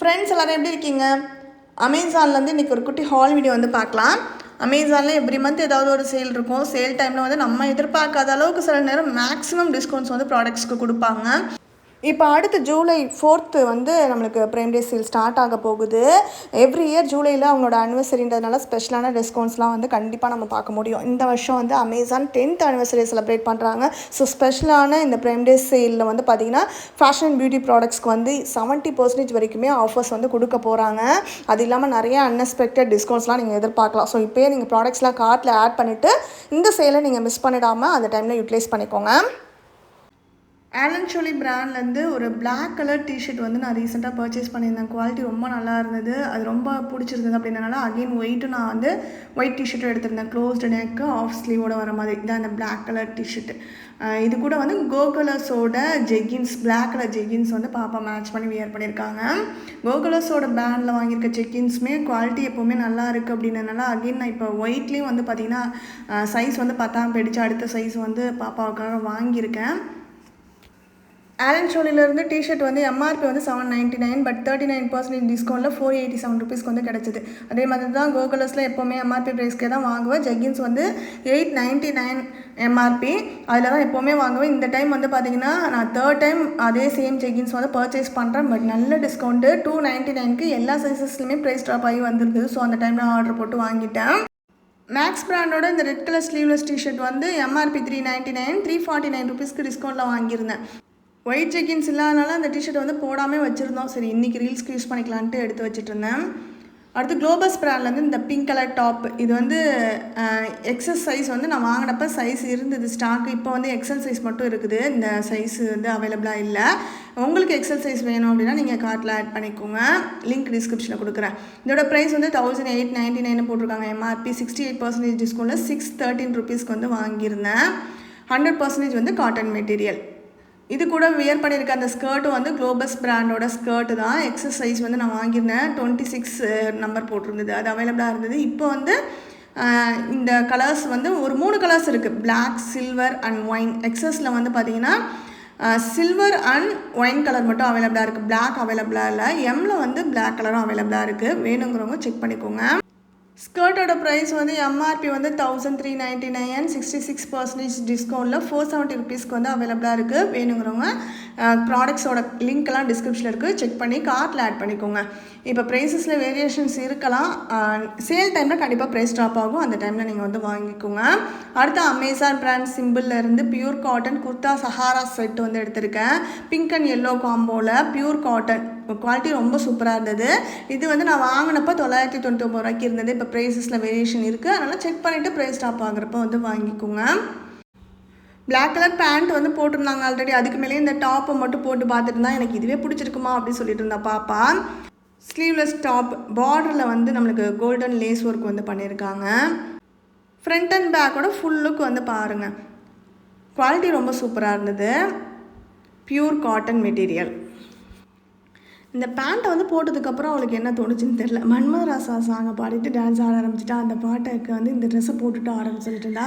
Friends எல்லோரும் எப்படி இருக்கீங்க? அமேசான்லேருந்து இன்றைக்கி ஒரு குட்டி ஹால் வீடியோ வந்து பார்க்கலாம். அமேசானில் எவ்ரி மந்த் ஏதாவது ஒரு சேல் இருக்கும். சேல் டைமில் வந்து நம்ம எதிர்பார்க்காத அளவுக்கு சில நேரம் மேக்ஸிமம் டிஸ்கவுண்ட்ஸ் வந்து ப்ராடக்ட்ஸ்க்கு கொடுப்பாங்க. இப்போ அடுத்து ஜூலை 4th வந்து நம்மளுக்கு ப்ரைம் டே சேல் ஸ்டார்ட் ஆக போகுது. எவ்ரி இயர் ஜூலையில் அவங்களோட அனிவர்சரின்றதுனால ஸ்பெஷலான டிஸ்கவுண்ட்ஸ்லாம் வந்து கண்டிப்பாக நம்ம பார்க்க முடியும். இந்த வருஷம் வந்து அமேசான் 10th அனிவர்சரி செலிப்ரேட் பண்ணுறாங்க. ஸோ ஸ்பெஷலான இந்த ப்ரைம் டே சேலில் வந்து பார்த்திங்கன்னா ஃபேஷன் அண்ட் பியூட்டி ப்ராடக்ட்ஸ்க்கு வந்து 70% வரைக்குமே ஆஃபர்ஸ் வந்து கொடுக்க போகிறாங்க. அது இல்லாமல் நிறைய அன்எக்ஸ்பெக்டட் டிஸ்கவுண்ட்ஸ்லாம் நீங்கள் எதிர்பார்க்கலாம். ஸோ இப்போயே நீங்கள் ப்ராடக்ட்ஸ்லாம் கார்ட்டில் ஆட் பண்ணிவிட்டு இந்த சேலை நீங்கள் மிஸ் பண்ணிடாமல் அந்த டைமில் யூட்டிலைஸ் பண்ணிக்கோங்க. ஆலன் சோலி பிராண்ட்லேருந்து ஒரு பிளாக் கலர் டிஷர்ட் வந்து நான் ரீசெண்டாக பர்ச்சேஸ் பண்ணியிருந்தேன். குவாலிட்டி ரொம்ப நல்லா இருந்தது. அது ரொம்ப பிடிச்சிருந்தது. அப்படின்றனால அகெயின் ஒயிட்டும் நான் வந்து ஒயிட் டிஷர்ட்டும் எடுத்திருந்தேன். க்ளோஸ்டு நெக்கு ஆஃப் ஸ்லீவோட வர மாதிரி இதான் அந்த பிளாக் கலர் டிஷர்ட். இது கூட வந்து கோகலர்ஸோட ஜெகின்ஸ், பிளாக் கலர் ஜெகின்ஸ் வந்து பாப்பா மேட்ச் பண்ணி வியர் பண்ணியிருக்காங்க. கோகலர்ஸோட பிராண்டில் வாங்கியிருக்க ஜெகின்ஸுமே குவாலிட்டி எப்போவுமே நல்லா இருக்குது. அப்படின்றனால அகெயின் நான் இப்போ ஒயிட்லேயும் வந்து பார்த்திங்கன்னா சைஸ் வந்து 10 போயிடுச்சு. அடுத்த சைஸ் வந்து பாப்பாவுக்காக வாங்கியிருக்கேன். ஆலன் சோலிலேருந்து டிஷர்ட் வந்து எம்ஆர்பி வந்து $799, பட் 39% டிஸ்கவுண்ட்டில் $487 வந்து கிடச்சிது. அதே மாதிரி தான் கோகலர்ஸில் எப்போவுமே எம்ஆர்பி ப்ரைஸ்க்கே தான் வாங்குவேன். ஜெகின்ஸ் வந்து $899 எம்ஆர்பி, அதில் தான் எப்போவுமே வாங்குவேன். இந்த டைம் வந்து பார்த்திங்கன்னா நான் 3rd டைம் அதே சேம் ஜெகின்ஸ் வந்து பர்ச்சேஸ் பண்ணுறேன். பட் நல்ல டிஸ்கவுண்ட்டு $299க்கு எல்லா சைஸஸ்லையுமே ப்ரைஸ் ட்ராப் ஆகி வந்திருக்குது. ஸோ அந்த டைமில் ஆர்டர் போட்டு வாங்கிட்டேன். மேக்ஸ் பிராண்டோட இந்த ரெட் கலர் ஸ்லீவ்லெஸ் டிஷர்ட் வந்து எம்ஆர்பி $399, $349 டிஸ்கவுண்ட்டில் வாங்கியிருந்தேன். ஒயிட் ஜெக்கின்ஸ் இல்லாதனால அந்த டிஷர்ட் வந்து போடாமல் வச்சுருந்தோம். சரி இன்றைக்கி ரீல்ஸ்க்கு யூஸ் பண்ணிக்கலான்ட்டு எடுத்து வச்சுட்ருந்தேன். அடுத்து குளோபஸ் பிராண்ட்லேருந்து இந்த பிங்க் கலர் டாப், இது வந்து எக்ஸஸ் சைஸ் வந்து நான் வாங்கினப்போ சைஸ் இருந்தது ஸ்டாக். இப்போ வந்து எக்ஸல் சைஸ் மட்டும் இருக்குது. இந்த சைஸ் வந்து அவைலபிளாக இல்லை. உங்களுக்கு எக்ஸல் சைஸ் வேணும் அப்படின்னா நீங்கள் கார்ட்டில் ஆட் பண்ணிக்கோங்க. லிங்க் டிஸ்கிரிப்ஷனில் கொடுக்குறேன். இதோட ப்ரைஸ் வந்து $1899 போட்டிருக்காங்க. எம்ஆர்பி 68% டிஸ்கவுண்ட்டில் $613 வந்து வாங்கியிருந்தேன். 100% வந்து காட்டன் மெட்டீரியல். இது கூட வியர் பண்ணியிருக்க அந்த ஸ்கர்ட்டும் வந்து குளோபஸ் பிராண்டோட ஸ்கர்ட்டு தான். எக்ஸஸ் சைஸ் வந்து நான் வாங்கியிருந்தேன். 26 நம்பர் போட்டிருந்தது. அது அவைலபிளாக இருந்தது. இப்போ வந்து இந்த கலர்ஸ் வந்து ஒரு 3 கலர்ஸ் இருக்குது. Black, silver and wine. எக்ஸஸில் வந்து பார்த்திங்கன்னா சில்வர் அண்ட் ஒயின் கலர் மட்டும் அவைலபிளாக இருக்குது. பிளாக் அவைலபிளாக இல்லை. எம்மில் வந்து பிளாக் கலரும் அவைலபிளாக இருக்குது. வேணுங்கிறவங்க செக் பண்ணிக்கோங்க. ஸ்கர்ட்டோட ப்ரைஸ் வந்து எம்ஆர்பி வந்து $1399, 66% டிஸ்கவுண்ட்டில் $470 வந்து அவைலபிளாக இருக்குது. வேணுங்கிறவங்க ப்ராடக்ட்ஸோட லிங்க்கெல்லாம் டிஸ்கிரிப்ஷனில் இருக்குது. செக் பண்ணி கார்ட்டில் ஆட் பண்ணிக்கோங்க. இப்போ ப்ரைஸஸில் வேரியேஷன்ஸ் இருக்கலாம். சேல் டைமில் கண்டிப்பாக ப்ரைஸ் ட்ராப் ஆகும். அந்த டைமில் நீங்கள் வந்து வாங்கிக்கோங்க. அடுத்து அமேசான் பிராண்ட் சிம்பிள்லேருந்து pure cotton kurta sharara set வந்து எடுத்திருக்கேன். பிங்க் அண்ட் எல்லோ காம்போவில் பியூர் காட்டன். குவாலிட்டி ரொம்ப சூப்பராக இருந்தது. இது வந்து நான் வாங்கினப்போ $999 இருந்தது. இப்போ ப்ரைஸஸில் வேரியேஷன் இருக்குது. அதனால் செக் பண்ணிவிட்டு ப்ரைஸ் ஸ்டாப் ஆகுறப்போ வந்து வாங்கிக்கோங்க. பிளாக் கலர் பேண்ட் வந்து போட்டிருந்தாங்க ஆல்ரெடி. அதுக்கு மேலே இந்த டாப்பை மட்டும் போட்டு பார்த்துட்டு இருந்தால் எனக்கு இதுவே பிடிச்சிருக்குமா அப்படின்னு சொல்லிட்டு இருந்தா பாப்பா. ஸ்லீவ்லெஸ் டாப், பார்டரில் வந்து நம்மளுக்கு கோல்டன் லேஸ் ஒர்க் வந்து பண்ணியிருக்காங்க. ஃப்ரண்ட் அண்ட் பேக்கோட ஃபுல் லுக் வந்து பாருங்கள். குவாலிட்டி ரொம்ப சூப்பராக இருந்தது. Pure cotton material. இந்த பேண்ட்டை வந்து போட்டதுக்கப்புறம் அவளுக்கு என்ன தோணுச்சுன்னு தெரில. மன்மதராசா சாங்கை பாடிட்டு டான்ஸ் ஆட ஆரம்பிச்சிட்டா. அந்த பாட்டுக்கு வந்து இந்த ட்ரெஸ்ஸை போட்டுட்டு ஆரம்பிச்சுட்டு இருந்தா.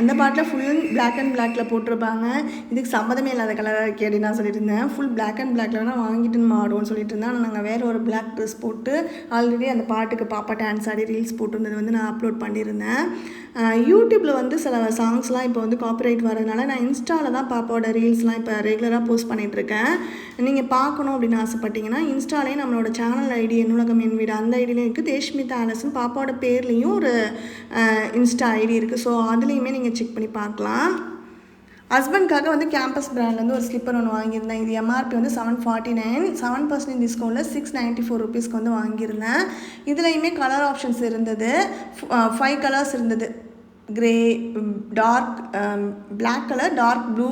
அந்த பாட்டில் ஃபுல் பிளாக் அண்ட் பிளாக்கில் போட்டிருப்பாங்க. இதுக்கு சம்மதமே இல்லாத கலராக இருக்கே அப்படின்னு நான் சொல்லிட்டு இருந்தேன். ஃபுல் பிளாக் அண்ட் பிளாக்கில் வேணால் வாங்கிட்டு நம்ம ஆடுவோம்னு சொல்லிட்டு இருந்தேன். ஆனால் நாங்கள் வேறு ஒரு பிளாக் ட்ரெஸ் போட்டு ஆல்ரெடி அந்த பாட்டுக்கு பாப்பா டான்ஸ் ஆடி ரீல்ஸ் போட்டிருந்தது வந்து நான் அப்லோட் பண்ணியிருந்தேன். யூடியூப்பில் வந்து சில சாங்ஸ்லாம் இப்போ வந்து காப்பிரைட் வரதுனால நான் இன்ஸ்டாவில் தான் பாப்பாவோட ரீல்ஸ்லாம் இப்போ ரெகுலராக போஸ்ட் பண்ணிகிட்ருக்கேன். நீங்கள் பார்க்கணும் அப்படின்னு ஆசைப்பட்டீங்கன்னா இன்ஸ்டாலேயே நம்மளோட சேனல் ஐடி என்னுலகம் என் வீடு அந்த ஐடியிலையும் இருக்குது. தேஷ்மிதா ஆலஸ்ன்னு பாப்பாவோட பேர்லேயும் ஒரு இன்ஸ்டா ஐடி இருக்குது. ஸோ அதுலேயுமே நீங்கள் செக் பண்ணி பார்க்கலாம். ஹஸ்பண்ட்காக வந்து கேம்பஸ் பிராண்ட்லேருந்து ஒரு ஸ்லிப்பர் ஒன்று வாங்கியிருந்தேன். இது எம்ஆர்பி வந்து $749, 7% டிஸ்கவுண்ட்டில் $694 வந்து வாங்கியிருந்தேன். இதுலேயுமே கலர் ஆப்ஷன்ஸ் இருந்தது. 5 கலர்ஸ் இருந்தது. Grey, dark black colour, dark blue,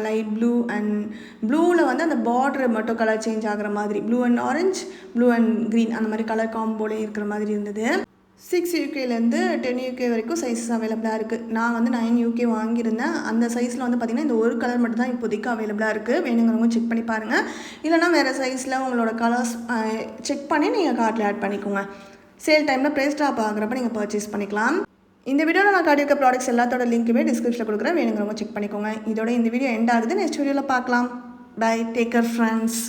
light blue and ப்ளூவில் வந்து அந்த பார்டர் மட்டும் கலர் சேஞ்ச் ஆகிற மாதிரி, blue and orange, blue and green அந்த மாதிரி கலர் காம்போலே இருக்கிற மாதிரி இருந்தது. 6 UKலேருந்து 10 UK வரைக்கும் சைஸஸ் அவைலபிளாக இருக்குது. நான் வந்து 9 UK வாங்கியிருந்தேன். அந்த சைஸில் வந்து பார்த்திங்கன்னா இந்த ஒரு கலர் மட்டும் தான் இப்போதைக்கு அவைலபிளாக இருக்குது. வேணுங்கிறவங்க செக் பண்ணி பாருங்கள். இல்லைனா வேறு சைஸில் உங்களோட கலர்ஸ் செக் பண்ணி நீங்கள் கார்ட்டில் ஆட் பண்ணிக்கோங்க. சேல் டைமில் ப்ரைஸ் ட்ராப் ஆகிறப்ப நீங்கள் பர்ச்சேஸ் பண்ணிக்கலாம். இந்த வீடியோவில் நான் காட்டியிருக்க ப்ராடக்ட்ஸ் எல்லாத்தோட லிங்க்குமே டிஸ்கிரிப்ஷனில் கொடுக்குறேன். வேணுங்கிறவங்க செக் பண்ணிக்கோங்க. இதோட இந்த வீடியோ எண்ட் ஆகுது. நெக்ஸ்ட் வீடியோவில் பார்க்கலாம். பை. Take care friends.